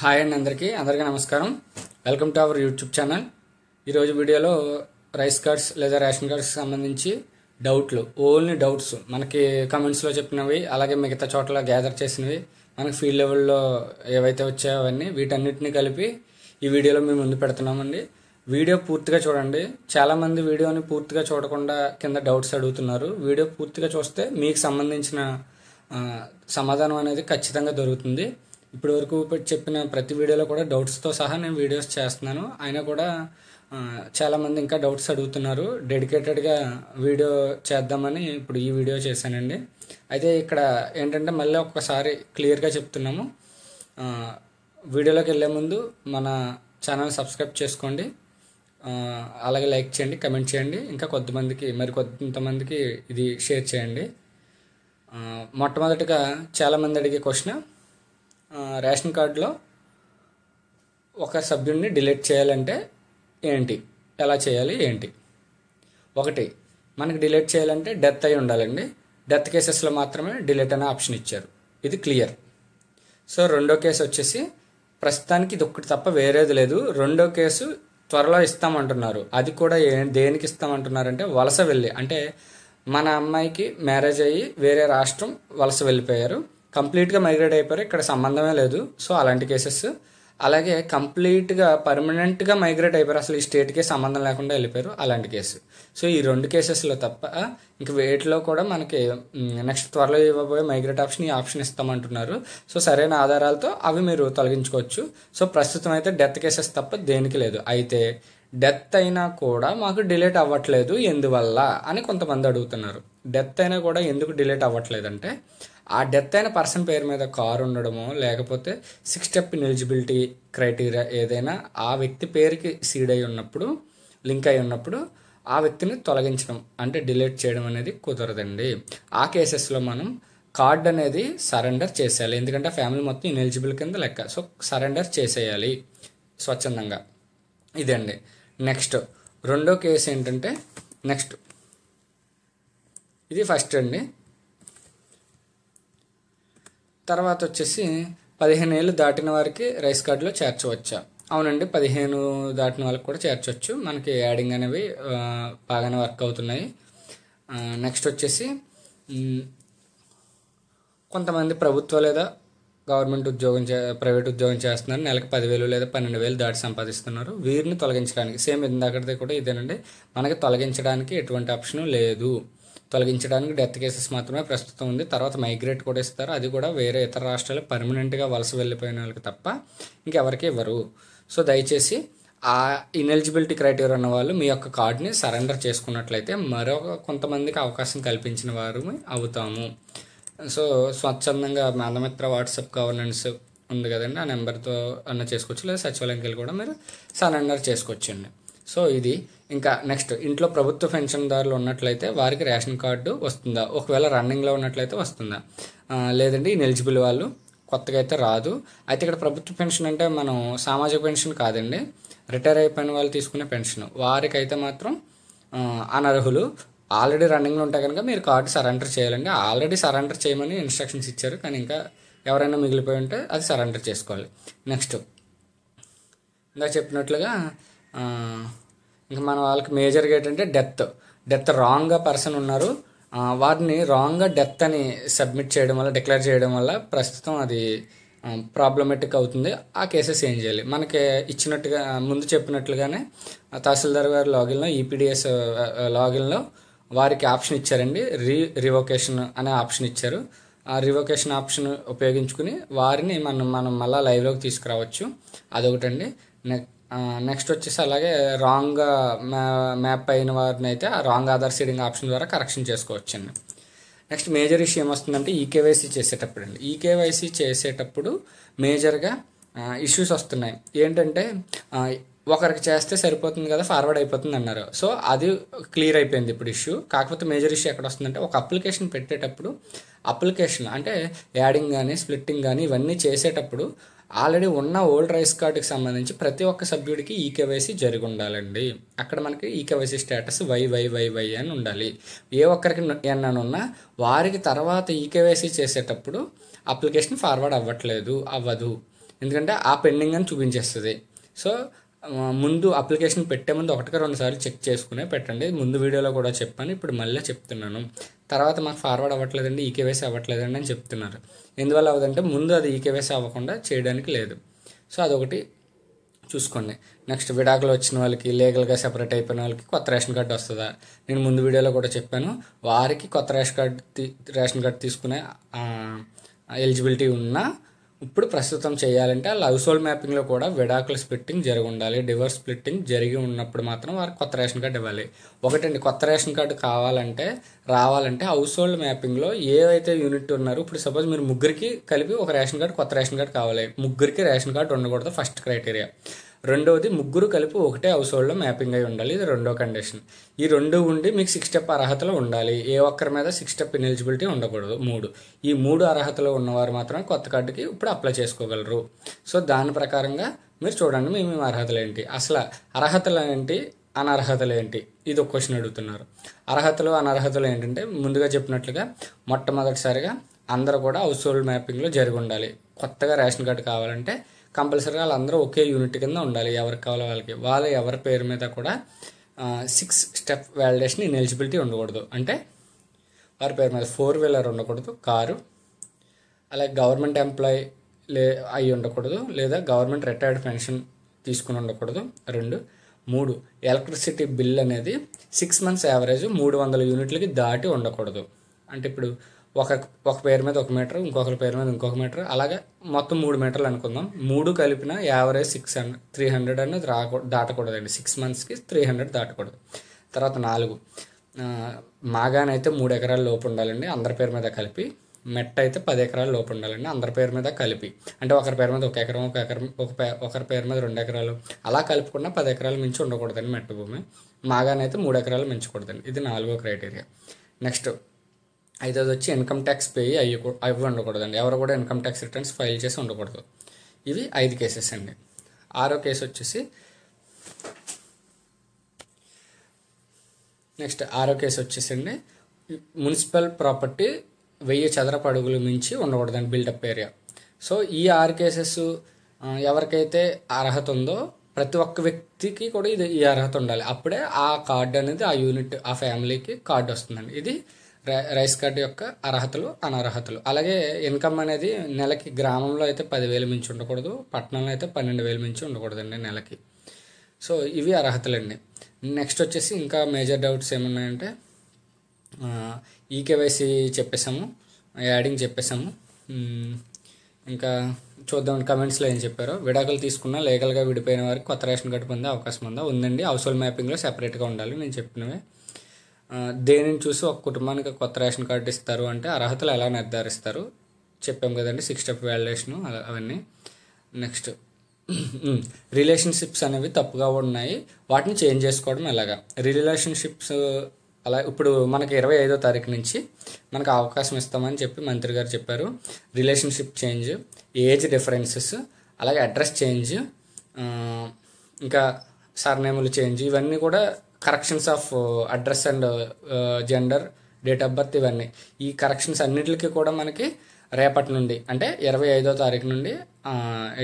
Hi అండి, అందరికీ నమస్కారం. Welcome to our YouTube channel. ఈరోజు వీడియోలో రైస్ కార్డ్స్ లేదా రేషన్ కార్డ్స్కి సంబంధించి ఓన్లీ డౌట్స్ మనకి కమెంట్స్లో చెప్పినవి, అలాగే మిగతా చోట్ల గ్యాదర్ చేసినవి, మనకి ఫీల్డ్ లెవెల్లో ఏవైతే వచ్చాయో అవన్నీ వీటన్నిటిని కలిపి ఈ వీడియోలో మేము ముందు పెడుతున్నామండి. వీడియో పూర్తిగా చూడండి. చాలామంది వీడియోని పూర్తిగా చూడకుండా కింద డౌట్స్ అడుగుతున్నారు. వీడియో పూర్తిగా చూస్తే మీకు సంబంధించిన సమాధానం అనేది ఖచ్చితంగా దొరుకుతుంది. ఇప్పటి వరకు చెప్పిన ప్రతి వీడియోలో కూడా డౌట్స్తో సహా నేను వీడియోస్ చేస్తున్నాను. అయినా కూడా చాలామంది ఇంకా డౌట్స్ అడుగుతున్నారు. డెడికేటెడ్గా వీడియో చేద్దామని ఇప్పుడు ఈ వీడియో చేశానండి. అయితే ఇక్కడ ఏంటంటే మళ్ళీ ఒక్కసారి క్లియర్గా చెప్తున్నాము. వీడియోలోకి వెళ్ళే ముందు మన ఛానల్ సబ్స్క్రైబ్ చేసుకోండి, అలాగే లైక్ చేయండి, కమెంట్ చేయండి, ఇంకా కొంతమందికి ఇది షేర్ చేయండి. మొట్టమొదటిగా చాలామంది అడిగే క్వశ్చన్, రేషన్ కార్డులో ఒక సభ్యుడిని డిలీట్ చేయాలంటే ఎలా చేయాలి ఏంటి? ఒకటి, మనకి డిలీట్ చేయాలంటే డెత్ అయి ఉండాలండి. డెత్ కేసెస్లో మాత్రమే డిలీట్ అనే ఆప్షన్ ఇచ్చారు, ఇది క్లియర్. సో రెండో కేసు వచ్చేసి ప్రస్తుతానికి ఇది ఒక్కటి తప్ప వేరేది లేదు. రెండో కేసు త్వరలో ఇస్తామంటున్నారు. అది కూడా దేనికి ఇస్తామంటున్నారంటే వలస వెళ్ళి, అంటే మన అమ్మాయికి మ్యారేజ్ అయ్యి వేరే రాష్ట్రం వలస వెళ్ళిపోయారు, కంప్లీట్గా మైగ్రేట్ అయిపోయారు, ఇక్కడ సంబంధమే లేదు. సో అలాంటి కేసెస్. అలాగే కంప్లీట్గా పర్మనెంట్గా మైగ్రేట్ అయిపోయారు, అసలు ఈ స్టేట్కే సంబంధం లేకుండా వెళ్ళిపోయారు, అలాంటి కేసు. సో ఈ రెండు కేసెస్లో తప్ప ఇంక వేటిలో కూడా మనకి నెక్స్ట్ త్వరలో ఇవ్వబోయే మైగ్రేట్ ఆప్షన్ ఈ ఆప్షన్ ఇస్తామంటున్నారు. సో సరైన ఆధారాలతో అవి మీరు తొలగించుకోవచ్చు. సో ప్రస్తుతం అయితే డెత్ కేసెస్ తప్ప దేనికి లేదు. అయితే డెత్ అయినా కూడా మాకు డిలీట్ అవ్వట్లేదు ఎందువల్ల అని కొంతమంది అడుగుతున్నారు. డెత్ అయినా కూడా ఎందుకు డిలీట్ అవ్వట్లేదంటే, ఆ డెత్ అయిన పర్సన్ పేరు మీద కారు ఉండడమో, లేకపోతే 6 స్టెప్ ఎలిజిబిలిటీ క్రైటీరియా ఏదైనా ఆ వ్యక్తి పేరుకి సీడ్ అయి ఉన్నప్పుడు, లింక్ అయి ఉన్నప్పుడు ఆ వ్యక్తిని తొలగించడం అంటే డిలీట్ చేయడం అనేది కుదరదండి. ఆ కేసెస్లో మనం కార్డ్ అనేది సరెండర్ చేసేయాలి, ఎందుకంటే ఫ్యామిలీ మొత్తం ఇన్ఎలిజిబుల్ కింద లెక్క. సో సరెండర్ చేసేయాలి స్వచ్ఛందంగా. ఇదండి. నెక్స్ట్ రెండో కేసు ఏంటంటే, ఇది ఫస్ట్ అండి. తర్వాత వచ్చేసి 15 ఏళ్ళు దాటిన వారికి రైస్ కార్డులో చేర్చవచ్చా? అవునండి, 15 దాటిన వాళ్ళకి కూడా చేర్చవచ్చు. మనకి యాడింగ్ అనేవి బాగానే వర్క్ అవుతున్నాయి. నెక్స్ట్ వచ్చేసి కొంతమంది ప్రభుత్వ లేదా గవర్నమెంట్ ప్రైవేట్ ఉద్యోగం చేస్తున్నారు, నెలకు 10,000 లేదా 12,000 దాటి సంపాదిస్తున్నారు. వీరిని తొలగించడానికి సేమ్ ఇందాకటిది కూడా ఇదేనండి. మనకి తొలగించడానికి ఎటువంటి ఆప్షన్ లేదు. తొలగించడానికి డెత్ కేసెస్ మాత్రమే ప్రస్తుతం ఉంది. తర్వాత మైగ్రేట్ కూడా ఇస్తారు, అది కూడా వేరే ఇతర రాష్ట్రాలు పర్మనెంట్గా వలస వెళ్ళిపోయిన వాళ్ళకి తప్ప ఇంకెవరికి ఇవ్వరు. సో దయచేసి ఆ ఇన్ఎలిజిబిలిటీ క్రైటీరియా ఉన్న వాళ్ళు మీ యొక్క కార్డుని సరెండర్ చేసుకున్నట్లయితే కొంతమందికి అవకాశం కల్పించిన వారు అవుతాము. సో స్వచ్ఛందంగా మందమిత్ర వాట్సాప్ గవర్నెన్స్ ఉంది కదండి, ఆ నెంబర్తో అన్న చేసుకోవచ్చు, లేదా సచివాలయంకి వెళ్ళి కూడా మీరు సరెండర్ చేసుకోవచ్చండి. సో ఇది. ఇంకా నెక్స్ట్, ఇంట్లో ప్రభుత్వ పెన్షన్దారులు ఉన్నట్లయితే వారికి రేషన్ కార్డు వస్తుందా? ఒకవేళ రన్నింగ్లో ఉన్నట్లయితే వస్తుందా? లేదండి, ఇన్ఎలిజిబుల్ వాళ్ళు కొత్తగా అయితే రాదు. అయితే ఇక్కడ ప్రభుత్వ పెన్షన్ అంటే మనం సామాజిక పెన్షన్ కాదండి, రిటైర్ అయిపోయిన వాళ్ళు తీసుకునే పెన్షన్. వారికైతే మాత్రం అనర్హులు. ఆల్రెడీ రన్నింగ్లో ఉంటే కనుక మీరు కార్డు సరెండర్ చేయాలండి. ఆల్రెడీ సరెండర్ చేయమని ఇన్స్ట్రక్షన్స్ ఇచ్చారు, కానీ ఇంకా ఎవరైనా మిగిలిపోయి ఉంటే అది సరెండర్ చేసుకోవాలి. నెక్స్ట్, ఇంకా చెప్పినట్లుగా ఇంకా మన వాళ్ళకి మేజర్గా ఏంటంటే డెత్ రాంగ్గా పర్సన్ ఉన్నారు, వారిని రాంగ్గా డెత్ అని సబ్మిట్ చేయడం వల్ల, డిక్లేర్ చేయడం వల్ల ప్రస్తుతం అది ప్రాబ్లమేటిక్ అవుతుంది. ఆ కేసెస్ ఏం చేయాలి? మనకి ఇచ్చినట్టుగా ముందు చెప్పినట్లుగానే తహసీల్దార్ గారి లాగిన్లో, ఈపీడిఎస్ లాగిన్లో వారికి ఆప్షన్ ఇచ్చారండి, రివోకేషన్ అనే ఆప్షన్ ఇచ్చారు. ఆ రివోకేషన్ ఆప్షన్ ఉపయోగించుకుని వారిని మనం మళ్ళీ లైవ్లోకి తీసుకురావచ్చు. అదొకటండి. నెక్స్ట్ వచ్చేసి అలాగే రాంగ్గా మ్యాప్ అయిన వారిని అయితే ఆ రాంగ్ ఆధార్ సీడింగ్ ఆప్షన్ ద్వారా కరెక్షన్ చేసుకోవచ్చండి. నెక్స్ట్ మేజర్ ఇష్యూ ఏమొస్తుందంటే ఈకేవైసీ చేసేటప్పుడు అండి. ఈకేవైసీ చేసేటప్పుడు మేజర్గా ఇష్యూస్ వస్తున్నాయి. ఏంటంటే ఒకరికి చేస్తే సరిపోతుంది కదా, ఫార్వర్డ్ అయిపోతుంది అన్నారు. సో అది క్లియర్ అయిపోయింది ఇప్పుడు ఇష్యూ. కాకపోతే మేజర్ ఇష్యూ ఎక్కడ వస్తుందంటే, ఒక అప్లికేషన్ పెట్టేటప్పుడు అప్లికేషన్ అంటే యాడింగ్ కానీ స్ప్లిట్టింగ్ కానీ ఇవన్నీ చేసేటప్పుడు ఆల్రెడీ ఉన్న ఓల్డ్ రైస్ కార్డుకి సంబంధించి ప్రతి ఒక్క సభ్యుడికి ఈకేవైసీ జరిగి ఉండాలండి. అక్కడ మనకి ఈకేవైసీ స్టేటస్ వై అని ఉండాలి. ఏ ఒక్కరికి ఎన్న ఉన్నా వారికి తర్వాత ఈకేవైసీ చేసేటప్పుడు అప్లికేషన్ ఫార్వర్డ్ అవ్వదు. ఎందుకంటే ఆ పెండింగ్ అని చూపించేస్తుంది. సో ముందు అప్లికేషన్ పెట్టే ముందు 1-2 సార్లు చెక్ చేసుకునే పెట్టండి. ముందు వీడియోలో కూడా చెప్పాను, ఇప్పుడు మళ్ళీ చెప్తున్నాను. తర్వాత మాకు ఫార్వర్డ్ అవ్వట్లేదండి, ఈకేవైసీ అవ్వట్లేదండి అని చెప్తున్నారు. ఎందువల్ల అవ్వదంటే ముందు అది ఈకేవైసీ అవ్వకుండా చేయడానికి లేదు. సో అదొకటి చూసుకోండి. నెక్స్ట్ విడాకులు వచ్చిన వాళ్ళకి, లీగల్గా సెపరేట్ అయిపోయిన వాళ్ళకి కొత్త రేషన్ కార్డు వస్తుందా? నేను ముందు వీడియోలో కూడా చెప్పాను, వారికి కొత్త రేషన్ కార్డు తీసుకునే ఎలిజిబిలిటీ ఉన్నా ఇప్పుడు ప్రస్తుతం చేయాలంటే ఆ హౌస్ హోల్డ్ మ్యాపింగ్లో కూడా విడాకుల స్ప్లిట్టింగ్ జరిగి ఉండాలి. డివోర్స్ స్ప్లిట్టింగ్ జరిగి ఉన్నప్పుడు మాత్రం వారికి కొత్త రేషన్ కార్డు ఇవ్వాలి. ఒకటండి, కొత్త రేషన్ కార్డు రావాలంటే హౌస్ హోల్డ్ మ్యాపింగ్లో ఏవైతే యూనిట్ ఉన్నారో, ఇప్పుడు సపోజ్ మీరు ముగ్గురికి కలిపి ఒక రేషన్ కార్డు, కొత్త రేషన్ కార్డు కావాలి. ముగ్గురికి రేషన్ కార్డు ఉండకూడదు, ఫస్ట్ క్రైటీరియా. రెండవది, ముగ్గురు కలిపి ఒకటే హౌస్ హోల్డ్లో మ్యాపింగ్ అయి ఉండాలి, ఇది రెండో కండిషన్. ఈ రెండు ఉండి మీకు 6 స్టెప్ అర్హతలు ఉండాలి. ఏ ఒక్కరి మీద 6 స్టెప్ ఇనెలిజిబిలిటీ ఉండకూడదు. 3 ఈ 3 అర్హతలు ఉన్నవారు మాత్రమే కొత్త కార్డుకి ఇప్పుడు అప్లై చేసుకోగలరు. సో దాని ప్రకారంగా మీరు చూడండి మేము అర్హతలు ఏంటి, అసలు అర్హతలు ఏంటి, అనర్హతలు ఏంటి, ఇది ఒక క్వశ్చన్ అడుగుతున్నారు. అర్హతలు అనర్హతలు ఏంటంటే ముందుగా చెప్పినట్లుగా మొట్టమొదటిసారిగా అందరూ కూడా హౌస్ హోల్డ్ మ్యాపింగ్లో జరిగి ఉండాలి. కొత్తగా రేషన్ కార్డు కావాలంటే కంపల్సరీగా వాళ్ళందరూ ఒకే యూనిట్ కింద ఉండాలి. ఎవరికి కావాలో వాళ్ళకి ఎవరి పేరు మీద కూడా 6 స్టెప్ వ్యాలిడేషన్ ఇనెలిజిబిలిటీ ఉండకూడదు. అంటే వారి పేరు మీద 4-వీలర్ ఉండకూడదు, కారు. అలాగే గవర్నమెంట్ ఎంప్లాయీ అయి ఉండకూడదు, లేదా గవర్నమెంట్ రిటైర్డ్ పెన్షన్ తీసుకుని ఉండకూడదు. 2, 3 ఎలక్ట్రిసిటీ బిల్ అనేది 6 మంత్స్ యావరేజ్ 300 యూనిట్లకి దాటి ఉండకూడదు. అంటే ఇప్పుడు ఒక పేరు మీద 1 మీటర్, ఇంకొకరి పేరు మీద ఇంకొక మీటర్, అలాగే మొత్తం 3 మీటర్లు అనుకుందాం. 3 కలిపిన యావరేజ్ 300 అనేది దాటకూడదండి. 6 మంత్స్కి 300 దాటకూడదు. తర్వాత 4 మాగానైతే 3 ఎకరాల లోపు ఉండాలండి అందరి పేరు మీద కలిపి. మెట్ట అయితే 10 ఎకరాల లోపు ఉండాలండి అందరి పేరు మీద కలిపి. అంటే ఒకరి పేరు మీద 1 ఎకరం, ఒకరి పేరు మీద 2 ఎకరాలు, అలా కలుపుకున్న 10 ఎకరాలు మించి ఉండకూడదండి మెట్ట భూమి. మాగానైతే 3 ఎకరాలు మించకూడదండి. ఇది 4వ క్రైటీరియా. నెక్స్ట్ 5వది వచ్చి ఇన్కమ్ ట్యాక్స్ పే అవి ఉండకూడదండి. ఎవరు కూడా ఇన్కమ్ ట్యాక్స్ రిటర్న్స్ ఫైల్ చేసి ఉండకూడదు. ఇవి 5 కేసెస్ అండి. 6వ కేసు వచ్చేసి అండి మున్సిపల్ ప్రాపర్టీ 1000 చదరపు అడుగులు మించి ఉండకూడదండి బిల్డప్ ఏరియా. సో ఈ 6 కేసెస్ ఎవరికైతే అర్హత ఉందో ప్రతి ఒక్క వ్యక్తికి కూడా ఈ అర్హత ఉండాలి. అప్పుడే ఆ కార్డు అనేది ఆ యూనిట్, ఆ ఫ్యామిలీకి కార్డు వస్తుందండి. ఇది రైస్ కార్డు యొక్క అర్హతలు, అనర్హతలు. అలాగే ఇన్కమ్ అనేది నెలకి గ్రామంలో అయితే 10,000 మించి ఉండకూడదు, పట్టణంలో అయితే 12,000 మించి ఉండకూడదండి నెలకి. సో ఇవి అర్హతలండి. నెక్స్ట్ వచ్చేసి ఇంకా మేజర్ డౌట్స్ ఏమున్నాయంటే ఈకేవైసీ చెప్పేసాము, యాడింగ్ చెప్పేసాము. ఇంకా చూద్దాం కమెంట్స్లో ఏం చెప్పారో. విడాకులు తీసుకున్నా లీగల్గా విడిపోయిన వారికి కొత్త రేషన్ కార్డు పొందే అవకాశం ఉందండి. హౌస్ హోల్డ్ మ్యాపింగ్లో సెపరేట్గా ఉండాలి. నేను చెప్పినవే. దేనిని చూసి ఒక కుటుంబానికి కొత్త రేషన్ కార్డు ఇస్తారు అంటే అర్హతలు ఎలా నిర్ధారిస్తారు చెప్పాం కదండి, 6 స్టెప్ వ్యాలిడేషను అవన్నీ. నెక్స్ట్ రిలేషన్షిప్స్ అనేవి తప్పుగా ఉన్నాయి, వాటిని చేంజ్ చేసుకోవడం ఎలాగా. రిలేషన్షిప్స్ అలా ఇప్పుడు మనకి 25వ తారీఖు నుంచి మనకు అవకాశం ఇస్తామని చెప్పి మంత్రి గారు చెప్పారు. రిలేషన్షిప్ చేంజ్, ఏజ్ డిఫరెన్సెస్, అలాగే అడ్రస్ చేంజ్, ఇంకా సర్నేములు చేంజ్, ఇవన్నీ కూడా corrections of address and gender, date of birth, ఇవన్నీ ఈ కరెక్షన్స్ అన్నిటికీ కూడా మనకి రేపటి నుండి అంటే 25వ తారీఖు నుండి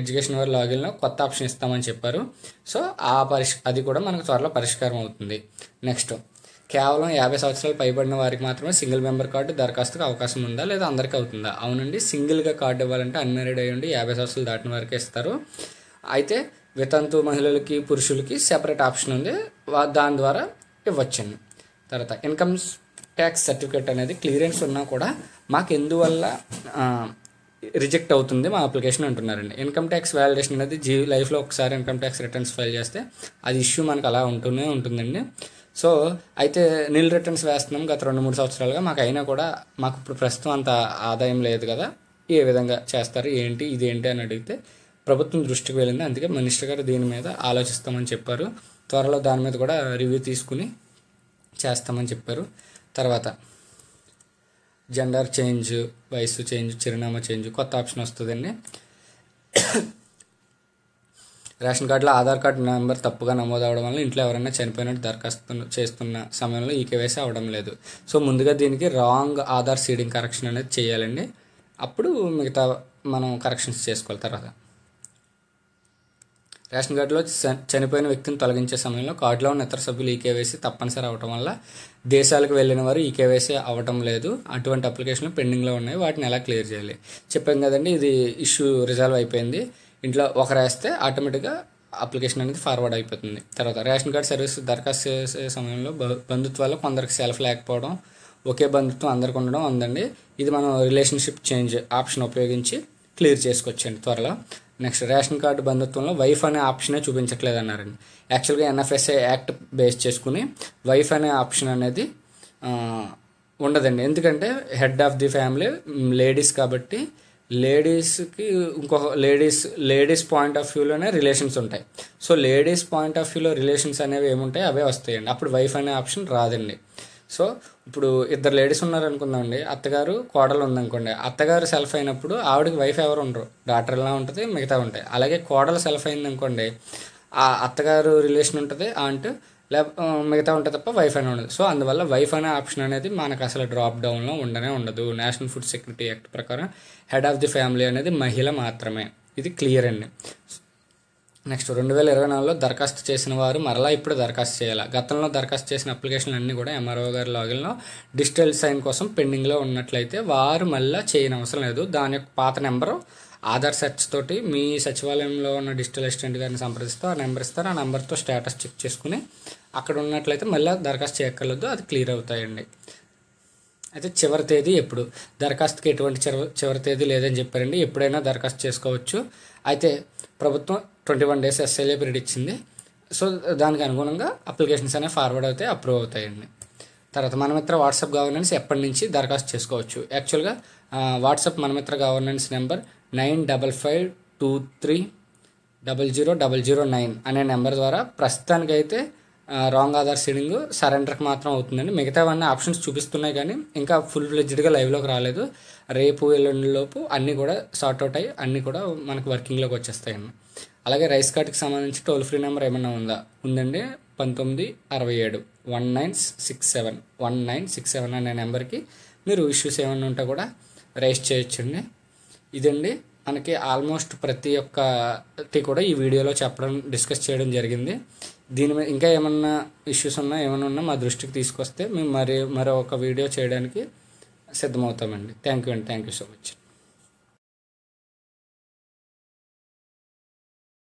ఎడ్యుకేషన్ వారి లాగిన్లో కొత్త ఆప్షన్ ఇస్తామని చెప్పారు. సో అది కూడా మనకు త్వరలో పరిష్కారం అవుతుంది. నెక్స్ట్ కేవలం 50 సంవత్సరాలు పైబడిన వారికి మాత్రమే సింగిల్ మెంబర్ కార్డు దరఖాస్తుకు అవకాశం ఉందా లేదా అందరికీ అవుతుందా? అవునండి, సింగిల్గా కార్డు ఇవ్వాలంటే అన్మ్యారీడ్ అయ్యి ఉండి 50 సంవత్సరాలు దాటిన వారికి ఇస్తారు. అయితే వితంతు మహిళలకి, పురుషులకి సెపరేట్ ఆప్షన్ ఉంది, దాని ద్వారా ఇవ్వచ్చండి. తర్వాత ఇన్కమ్ ట్యాక్స్ సర్టిఫికేట్ అనేది క్లియరెన్స్ ఉన్నా కూడా మాకు ఎందువల్ల రిజెక్ట్ అవుతుంది మా అప్లికేషన్ అంటున్నారండి. ఇన్కమ్ ట్యాక్స్ వ్యాలిడేషన్ అనేది లైఫ్లో ఒకసారి ఇన్కమ్ ట్యాక్స్ రిటర్న్స్ ఫైల్ చేస్తే అది ఇష్యూ మనకు అలా ఉంటూనే ఉంటుందండి. సో అయితే నిల్ రిటర్న్స్ వేస్తున్నాం గత 2-3 సంవత్సరాలుగా, మాకు అయినా కూడా మాకు ఇప్పుడు ప్రస్తుతం అంత ఆదాయం లేదు కదా, ఏ విధంగా చేస్తారు ఏంటి ఇదేంటి అని అడిగితే ప్రభుత్వం దృష్టికి వెళ్ళింది. అందుకే మినిస్టర్ గారు దీని మీద ఆలోచిస్తామని చెప్పారు. త్వరలో దాని మీద కూడా రివ్యూ తీసుకుని చేస్తామని చెప్పారు. తర్వాత జెండర్ చేంజ్, వయసు చేంజ్, చిరునామా చేంజ్, కొత్త ఆప్షన్ వస్తుందండి. రేషన్ కార్డులో ఆధార్ కార్డు నెంబర్ తప్పుగా నమోదు అవడం వల్ల ఇంట్లో ఎవరైనా చనిపోయినట్టు దరఖాస్తు చేస్తున్న సమయంలో ఈకేవైసీ అవ్వడం లేదు. సో ముందుగా దీనికి రాంగ్ ఆధార్ సీడింగ్ కరెక్షన్ అనేది చేయాలండి, అప్పుడు మిగతా మనం కరెక్షన్స్ చేసుకోవాలి. తర్వాత రేషన్ కార్డులో చనిపోయిన వ్యక్తిని తొలగించే సమయంలో కార్డులో ఉన్న ఇతర సభ్యులు ఈ కేవైసీ తప్పనిసరి అవటం వల్ల దేశాలకు వెళ్ళిన వారు ఈ కేవైసీ అవ్వటం లేదు. అటువంటి అప్లికేషన్లు పెండింగ్లో ఉన్నాయి. వాటిని ఎలా క్లియర్ చేయాలి చెప్పాం కదండి. ఇది ఇష్యూ రిజాల్వ్ అయిపోయింది. ఇంట్లో ఒకరు వేస్తే ఆటోమేటిక్గా అప్లికేషన్ అనేది ఫార్వర్డ్ అయిపోతుంది. తర్వాత రేషన్ కార్డు సర్వీస్ దరఖాస్తు చేసే సమయంలో బంధుత్వాల్లో కొందరికి సెల్ఫ్ లేకపోవడం, ఒకే బంధుత్వం అందరికి ఉండడం ఉందండి. ఇది మనం రిలేషన్షిప్ చేంజ్ ఆప్షన్ ఉపయోగించి క్లియర్ చేసుకోవచ్చండి త్వరలో. నెక్స్ట్ రేషన్ కార్డు బంధుత్వంలో వైఫ్ అనే ఆప్షనే చూపించట్లేదు అన్నారండి. యాక్చువల్గా ఎన్ఎఫ్ఎస్ఏ యాక్ట్ బేస్ చేసుకుని వైఫ్ అనే ఆప్షన్ అనేది ఉండదండి. ఎందుకంటే head of the family ladies కాబట్టి లేడీస్కి ఇంకొక లేడీస్ పాయింట్ ఆఫ్ వ్యూలోనే రిలేషన్స్ ఉంటాయి. సో లేడీస్ పాయింట్ ఆఫ్ వ్యూలో రిలేషన్స్ అనేవి ఏముంటాయి అవే వస్తాయండి. అప్పుడు వైఫ్ అనే ఆప్షన్ రాదండి. సో ఇప్పుడు ఇద్దరు లేడీస్ ఉన్నారనుకుందామండి. అత్తగారు కోడలు ఉందనుకోండి. అత్తగారు సెల్ఫ్ అయినప్పుడు ఆవిడకి వైఫ్ ఎవరు ఉండరు, డాటర్లా ఉంటుంది, మిగతా ఉంటాయి. అలాగే కోడలు సెల్ఫ్ అయిందనుకోండి, ఆ అత్తగారు రిలేషన్ ఉంటుంది, ఆంట్ మిగతా ఉంటుంది తప్ప వైఫ్ అనే ఉండదు. సో అందువల్ల వైఫ్ అనే ఆప్షన్ అనేది మనకు అసలు డ్రాప్ డౌన్లో ఉండదు. నేషనల్ ఫుడ్ సెక్యూరిటీ యాక్ట్ ప్రకారం హెడ్ ఆఫ్ ది ఫ్యామిలీ అనేది మహిళ మాత్రమే. ఇది క్లియర్ అండి. నెక్స్ట్ 2024లో దరఖాస్తు చేసిన వారు మరలా ఇప్పుడు దరఖాస్తు చేయాలి. గతంలో దరఖాస్తు చేసిన అప్లికేషన్లు అన్నీ కూడా ఎంఆర్ఓ గారి లాగిన్లో డిజిటల్ సైన్ కోసం పెండింగ్లో ఉన్నట్లయితే వారు మళ్ళీ చేయని అవసరం లేదు. దాని యొక్క పాత నెంబరు ఆధార్ సెర్చ్ తోటి మీ సచివాలయంలో ఉన్న డిజిటల్ అసిస్టెంట్ గారిని సంప్రదిస్తూ ఆ నెంబర్ ఇస్తారు. ఆ నెంబర్తో స్టేటస్ చెక్ చేసుకుని అక్కడ ఉన్నట్లయితే మళ్ళీ దరఖాస్తు చేయక్కర్లేదు, అది క్లియర్ అవుతాయండి. అయితే చివరి తేదీ ఎప్పుడు? దరఖాస్తుకి ఎటువంటి చివరి తేదీ లేదని చెప్పారండి. ఎప్పుడైనా దరఖాస్తు చేసుకోవచ్చు. అయితే ప్రభుత్వం 21 days ఎస్ఎల్ఏ పీరియడ్ ఇచ్చింది. సో దానికి అనుగుణంగా అప్లికేషన్స్ అనేవి ఫార్వర్డ్ అవుతాయి, అప్రూవ్ అవుతాయండి. తర్వాత మనమిత్ర వాట్సాప్ గవర్నెన్స్ ఎప్పటి నుంచి దరఖాస్తు చేసుకోవచ్చు? యాక్చువల్గా వాట్సాప్ మనమిత్ర గవర్నెన్స్ నెంబర్ 9552300009 అనే నెంబర్ ద్వారా ప్రస్తుతానికైతే రాంగ్ ఆధార్ సీడింగ్ సరెండర్కి మాత్రం అవుతుందండి. మిగతావన్నీ ఆప్షన్స్ చూపిస్తున్నాయి కానీ ఇంకా ఫుల్ ఫ్లెడ్జ్డ్గా లైవ్లోకి రాలేదు. రేపు ఎల్లుండిలోపు అన్నీ కూడా సార్ట్అవుట్ అయ్యి అన్నీ కూడా మనకు వర్కింగ్లోకి వచ్చేస్తాయండి. అలాగే రైస్ కార్డ్కి సంబంధించి టోల్ ఫ్రీ నెంబర్ ఏమైనా ఉందండి. 1967 1967 అనే నెంబర్కి మీరు ఇష్యూస్ ఏమైనా ఉంటే కూడా రైస్ చేయొచ్చండి. ఇదండి మనకి ఆల్మోస్ట్ ప్రతి ఒక్కటి కూడా ఈ వీడియోలో డిస్కస్ చేయడం జరిగింది. దీని మీద ఇంకా ఏమన్నా ఇష్యూస్ ఏమైనా ఉన్నా మా దృష్టికి తీసుకొస్తే మేము మరొక వీడియో చేయడానికి సిద్ధమవుతామండి. Thank you so much.